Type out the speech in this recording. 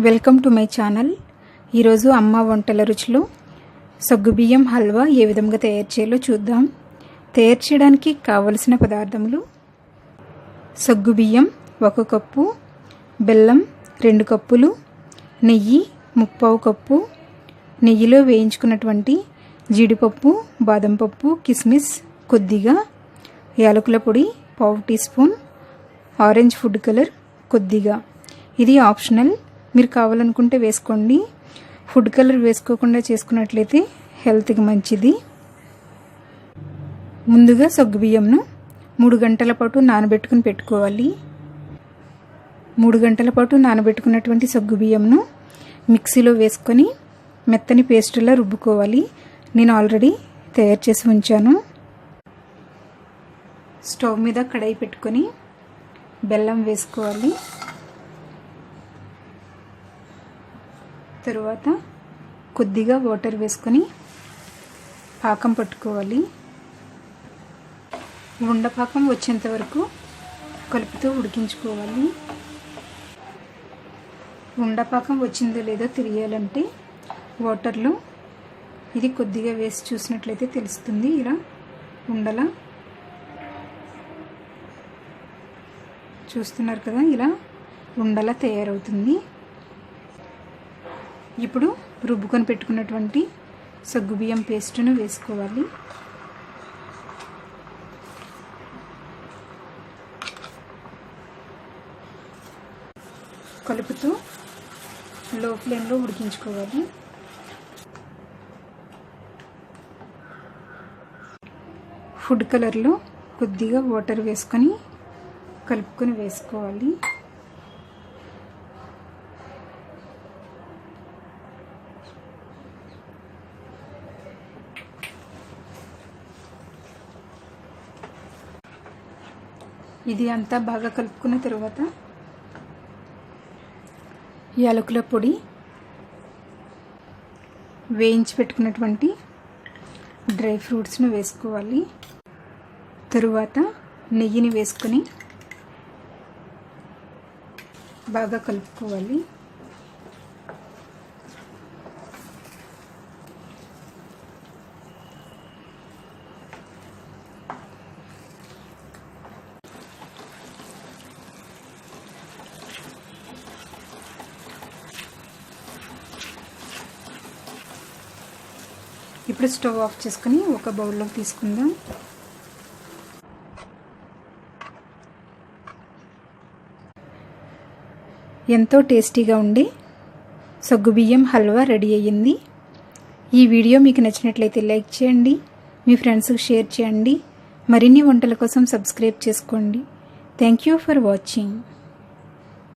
Welcome to my channel. ఈరోజు అమ్మ వంటల రుచిలో సగ్గుబియ్యం హల్వా ఏ విధంగా తయారు చేయాలో చూద్దాం. తయారు చేయడానికి కావలసిన పదార్థములు: సగ్గుబియ్యం 1 కప్పు, బెల్లం 2 కప్పులు, నెయ్యి 3/4 కప్పు, నెయ్యిలో వేయించుకున్నటువంటి జీడిపప్పు, బాదం పప్పు, కిస్మిస్ కొద్దిగా, యాలకుల పొడి 1/2 teaspoon, orange food colour కొద్దిగా. ఇది ఆప్షనల్, మీరు కావాలనుకుంటే వేసుకోండి. ఫుడ్ కలర్ వేసుకోకుండా చేసుకున్నట్లయితే హెల్త్కి మంచిది. ముందుగా సగ్గుబియ్యంను 3 గంటల పాటు నానబెట్టుకుని పెట్టుకోవాలి. 3 గంటల పాటు నానబెట్టుకున్నటువంటి సగ్గుబియ్యంను మిక్సీలో వేసుకొని మెత్తని పేస్టులా రుబ్బుకోవాలి. నేను ఆల్రెడీ తయారు చేసి ఉంచాను. స్టవ్ మీద కడాయి పెట్టుకొని బెల్లం వేసుకోవాలి. తరువాత కొద్దిగా వాటర్ వేసుకొని పాకం పట్టుకోవాలి. ఉండపాకం వచ్చేంత వరకు కలుపుతూ ఉడికించుకోవాలి. ఉండపాకం వచ్చిందో లేదో తెలియాలంటే వాటర్లో ఇది కొద్దిగా వేసి చూసినట్లయితే తెలుస్తుంది. ఇలా ఉండలా చూస్తున్నారు కదా, ఇలా ఉండలా తయారవుతుంది. ఇప్పుడు రుబ్బుకొని పెట్టుకున్నటువంటి సగ్గుబియ్యం పేస్టును వేసుకోవాలి. కలుపుతూ లో ఫ్లేమ్లో ఉడికించుకోవాలి. ఫుడ్ కలర్లో కొద్దిగా వాటర్ వేసుకొని కలుపుకొని వేసుకోవాలి. ఇది అంతా బాగా కలుపుకున్న తర్వాత యాలకుల పొడి, వేయించి పెట్టుకున్నటువంటి డ్రై ఫ్రూట్స్ను వేసుకోవాలి. తరువాత నెయ్యిని వేసుకొని బాగా కలుపుకోవాలి. ఇప్పుడు స్టవ్ ఆఫ్ చేసుకుని ఒక బౌల్లోకి తీసుకుందాం. ఎంతో టేస్టీగా ఉండి సగ్గుబియ్యం హల్వా రెడీ అయ్యింది. ఈ వీడియో మీకు నచ్చినట్లయితే లైక్ చేయండి, మీ ఫ్రెండ్స్కి షేర్ చేయండి. మరిన్ని వంటల కోసం సబ్స్క్రైబ్ చేసుకోండి. Thank you for watching.